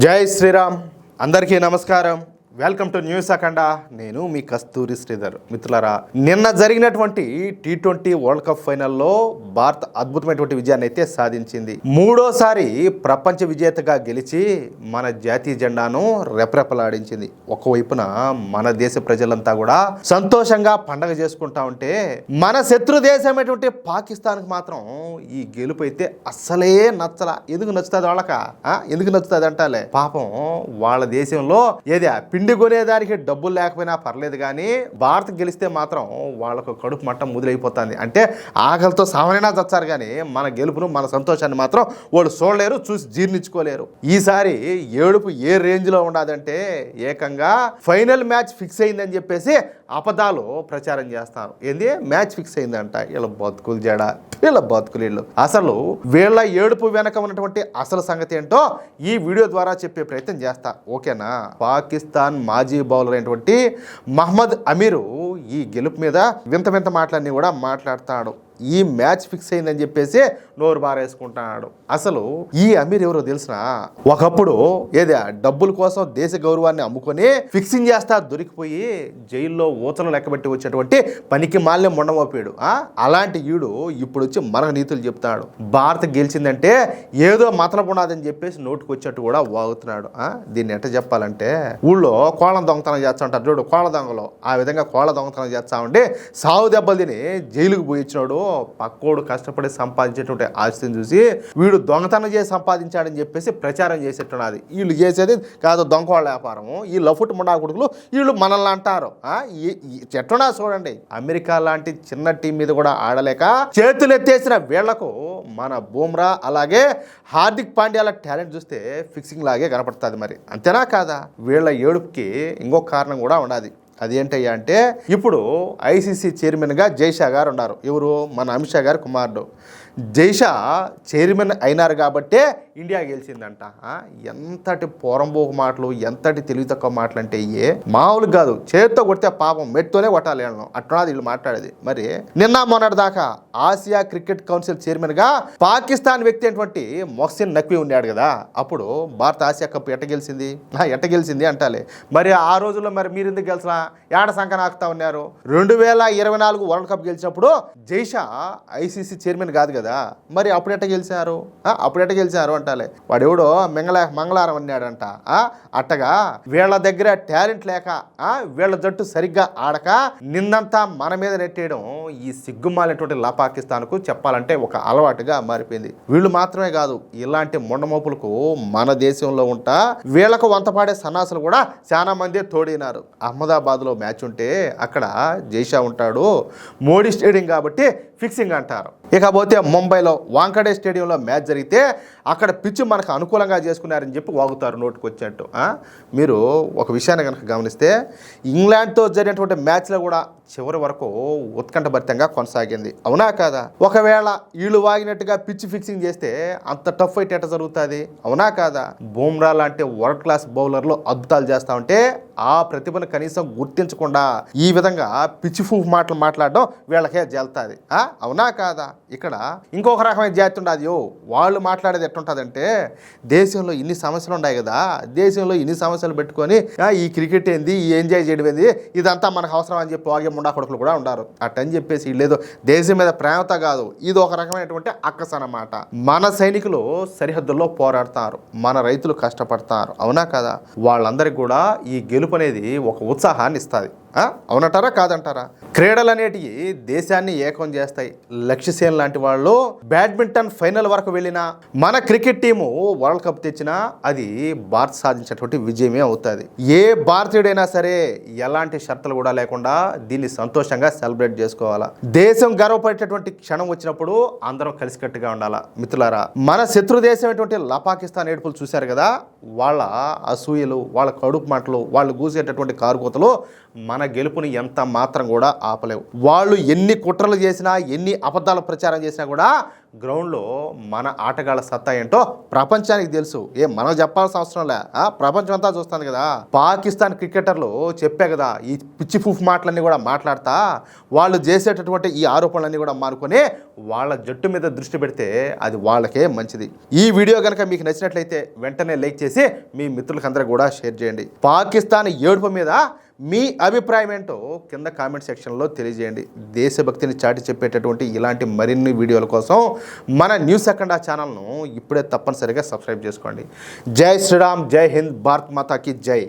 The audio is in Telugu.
జై శ్రీరామ్. అందరికీ నమస్కారం. వెల్కమ్ టు న్యూస్ అఖండ. నేను మీ కస్తూరి శ్రీధర్. మిత్రులారా, నిన్న జరిగినటువంటి T20 వరల్డ్ కప్ ఫైనల్లో భారత్ అద్భుతమైనటువంటి విజయాన్ని అయితే సాధించింది. మూడోసారి ప్రపంచ విజేతగా గెలిచి మన జాతీయ జెండాను రెపరెపలాడించింది. ఒకవైపున మన దేశ ప్రజలంతా కూడా సంతోషంగా పండగ చేసుకుంటా ఉంటే, మన శత్రు దేశమైనటువంటి పాకిస్తాన్కి మాత్రం ఈ గెలుపు అయితే అస్సలే నచ్చలా. ఎందుకు నచ్చుతుంది వాళ్ళక? ఎందుకు నచ్చుతుంది అంటాలే, పాపం వాళ్ళ దేశంలో ఏది పిండి కొనేదానికి డబ్బులు లేకపోయినా పర్లేదు, కానీ భారత్ గెలిస్తే మాత్రం వాళ్ళకు కడుపు మట్టం ముదిరైపోతుంది. అంటే ఆకలితో సామాన్యనా చచ్చారు, కానీ మన గెలుపును మన సంతోషాన్ని మాత్రం వాళ్ళు చూడలేరు, చూసి జీర్ణించుకోలేరు. ఈసారి ఏడుపు ఏ రేంజ్లో ఉండదంటే, ఏకంగా ఫైనల్ మ్యాచ్ ఫిక్స్ అయిందని చెప్పేసి అబద్ధాలు ప్రచారం చేస్తారు. ఏంది మ్యాచ్ ఫిక్స్ అయిందంట? వీళ్ళ బతుకులు జడ, వీళ్ళ బతుకులు వీళ్ళు. అసలు వీళ్ళ ఏడుపు వెనక ఉన్నటువంటి అసలు సంగతి ఏంటో ఈ వీడియో ద్వారా చెప్పే ప్రయత్నం చేస్తా, ఓకేనా? పాకిస్తాన్ మాజీ బౌలర్ అయినటువంటి మహమ్మద్ అమీరు ఈ గెలుపు మీద వింత వింత మాటలన్నీ కూడా మాట్లాడతాడు. ఈ మ్యాచ్ ఫిక్స్ అయిందని చెప్పేసి నోరు బారేసుకుంటున్నాడు. అసలు ఈ అమీర్ ఎవరో తెలిసిన? ఒకప్పుడు ఏది డబ్బుల కోసం దేశ గౌరవాన్ని అమ్ముకొని ఫిక్సింగ్ చేస్తా దొరికిపోయి జైల్లో ఊచలు లెక్కబెట్టి వచ్చేటువంటి పనికి మాలిన మొండమోపాడు. అలాంటి ఈడు ఇప్పుడు వచ్చి మనకు నీతులు చెప్తాడు. భారత్ గెలిచిందంటే ఏదో మతలబు ఉన్నదని చెప్పేసి నోటుకు వచ్చేట్టు కూడా వాగుతున్నాడు. దీన్ని ఎట్ట చెప్పాలంటే, ఊళ్ళో కోళ్ళ దొంగతనం చేస్తా ఉంటారు చూడు, కోళ్ళ దొంగలో ఆ విధంగా కోళ్ళ దొంగతనం చేస్తా ఉంటే సావు దెబ్బలు తిని జైలుకు పోయి ఇచ్చినాడు. పక్కోడు కష్టపడి సంపాదించేటువంటి ఆస్తిని చూసి వీడు దొంగతనం చేసి సంపాదించాడని చెప్పేసి ప్రచారం చేసేట్టున్నది. వీళ్ళు చేసేది కాదు దొంగ వాళ్ళ వ్యాపారము. ఈ లఫుట్ ముండా కొడుకులు వీళ్ళు మనల్ని అంటారు. చెట్టునా చూడండి, అమెరికా లాంటి చిన్న టీం మీద కూడా ఆడలేక చేతులు ఎత్తేసిన వీళ్లకు మన బూమ్రా అలాగే హార్దిక్ పాండ్యాల టాలెంట్ చూస్తే ఫిక్సింగ్ లాగే కనపడుతుంది. మరి అంతేనా కాదా? వీళ్ళ ఏడుపుకి ఇంకొక కారణం కూడా ఉన్నది. అదేంటయ్యా అంటే, ఇప్పుడు ఐసీసీ చైర్మన్గా జైషా గారు ఉన్నారు. ఎవరు? మన అమిత్ షా గారు కుమారుడు. జైషా చైర్మన్ అయినారు కాబట్టే ఇండియా గెలిచిందంట. ఎంతటి పోరంబోకు మాటలు, ఎంతటి తెలివి తక్కువ మాటలు అంటే ఇయే మామూలు కాదు. చేతితో కొడితే పాపం మెట్టుతోనే కొట్టాలి అట్లా వీళ్ళు మాట్లాడేది. మరి నిన్న మొన్నటి దాకా ఆసియా క్రికెట్ కౌన్సిల్ చైర్మన్గా పాకిస్తాన్ వ్యక్తి అయినటువంటి మొహసిన్ నఖ్వీ ఉన్నాడు కదా. అప్పుడు భారత ఆసియా కప్ ఎట్ట గెలిచింది అంటాలి. మరి ఆ రోజుల్లో మరి మీరు ఎందుకు గెలిచినా ఏడ సంఖ నాకుతా ఉన్నారు? 2024 వరల్డ్ కప్ గెలిచినప్పుడు జైషా ఐసీసీ చైర్మన్ కాదు కదా, మరి అప్పుడు ఎట్ట గెలిచారు అంటాలే. వాడు ఎవడో మంగళవారం అన్నాడంట. అట్టగా వీళ్ళ దగ్గర టాలెంట్ లేక వీళ్ళ జట్టు సరిగ్గా ఆడక నిన్నంతా మన మీద నెట్టేయడం ఈ సిగ్గుమాలినటువంటి పాకిస్తాన్కు చెప్పాలంటే ఒక అలవాటుగా మారిపోయింది. వీళ్ళు మాత్రమే కాదు, ఇలాంటి మొండమోపులకు మన దేశంలో ఉంటా వీళ్ళకు వంతపాడే సన్నాసులు కూడా చాలా మంది తోడినారు. అహ్మదాబాద్లో మ్యాచ్ ఉంటే అక్కడ జైషా ఉంటాడు. మోడీ స్టేడియం కాబట్టి ఫిక్సింగ్ అంటారు. ఇకపోతే ముంబైలో వాంకడే స్టేడియంలో మ్యాచ్ జరిగితే అక్కడ పిచ్చి మనకు అనుకూలంగా చేసుకున్నారని చెప్పి వాగుతారు నోటుకు వచ్చినట్టు. మీరు ఒక విషయాన్ని కనుక గమనిస్తే, ఇంగ్లాండ్తో జరిగినటువంటి మ్యాచ్లో కూడా చివరి వరకు ఉత్కంఠభరితంగా కొనసాగింది. అవునా కాదా? ఒకవేళ వీళ్ళు వాగినట్టుగా పిచ్చి ఫిక్సింగ్ చేస్తే అంత టఫ్ ఫైట్ ఎట్ట జరుగుతుంది? అవునా కాదా? బూమ్రా లాంటి వరల్డ్ క్లాస్ బౌలర్లు అద్భుతాలు చేస్తా ఉంటే ఆ ప్రతిభను కనీసం గుర్తించకుండా ఈ విధంగా పిచ్చి ఫూఫ్ మాటలు మాట్లాడడం వీళ్ళకే జల్తుంది. అవునా కాదా? ఇక్కడ ఇంకొక రకమైన జాతి ఉండదు. వాళ్ళు మాట్లాడేది ఎట్టుంటుందంటే, దేశంలో ఇన్ని సమస్యలు ఉన్నాయి కదా, దేశంలో ఇన్ని సమస్యలు పెట్టుకొని ఈ క్రికెట్ ఏంది, ఈ ఎంజాయ్ చేయడం ఏంది, ఇదంతా మనకు అవసరం అని చెప్పి వాగే ముండా కొడుకులు కూడా ఉన్నారు. అట్టని చెప్పేసి వీళ్ళేదో దేశం మీద ప్రేమత కాదు, ఇది ఒక రకమైనటువంటి అక్కస అన్నమాట. మన సైనికులు సరిహద్దుల్లో పోరాడతారు, మన రైతులు కష్టపడతారు. అవునా కదా? వాళ్ళందరికీ కూడా ఈ గెలుపు అనేది ఒక ఉత్సాహాన్ని ఇస్తుంది. అవునంటారా కాదంటారా? క్రీడలు అనేటివి దేశాన్ని ఏకం చేస్తాయి. లక్ష్యసేన్ లాంటి వాళ్ళు బ్యాడ్మింటన్ ఫైనల్ వరకు వెళ్ళినా, మన క్రికెట్ టీము వరల్డ్ కప్ తెచ్చినా అది భారత్ సాధించినటువంటి విజయమే అవుతుంది. ఏ భారతీయుడైనా సరే ఎలాంటి షరతులు కూడా లేకుండా దీన్ని సంతోషంగా సెలబ్రేట్ చేసుకోవాలా. దేశం గర్వపడేటటువంటి క్షణం వచ్చినప్పుడు అందరం కలిసికట్టుగా ఉండాలా. మిత్రులారా, మన శత్రు దేశమైనటువంటి పాకిస్తాన్ ఏడుపులు చూశారు కదా, వాళ్ళ అసూయలు, వాళ్ళ కడుపు మాటలు, వాళ్ళు గూసేటటువంటి కారుకోతలు మన మన గెలుపుని ఎంత మాత్రం కూడా ఆపలేవు. వాళ్ళు ఎన్ని కుట్రలు చేసినా, ఎన్ని అబద్ధాలు ప్రచారం చేసినా కూడా గ్రౌండ్లో మన ఆటగాళ్ళ సత్తా ఏంటో ప్రపంచానికి తెలుసు. మనం చెప్పాల్సిన అవసరం లే, ప్రపంచం అంతా చూస్తుంది కదా. పాకిస్తాన్ క్రికెటర్లు చెప్పే కదా, ఈ పిచ్చి ఫూఫ్ మాటలన్నీ కూడా మాట్లాడతా వాళ్ళు చేసేటటువంటి ఈ ఆరోపణలన్నీ కూడా మానుకొని వాళ్ళ జట్టు మీద దృష్టి పెడితే అది వాళ్ళకే మంచిది. ఈ వీడియో కనుక మీకు నచ్చినట్లయితే వెంటనే లైక్ చేసి మీ మిత్రులకందరూ కూడా షేర్ చేయండి. పాకిస్తాన్ ఏడుపు మీద మీ అభిప్రాయం ఏంటో కింద కామెంట్ సెక్షన్లో తెలియజేయండి. దేశభక్తిని చాటి చెప్పేటటువంటి ఇలాంటి మరిన్ని వీడియోల కోసం మన న్యూస్ అఖండ ఛానల్ను ఇప్పుడే తప్పనిసరిగా సబ్స్క్రైబ్ చేసుకోండి. జై శ్రీరామ్, జై హింద్, భారత్ మాతాకి జై.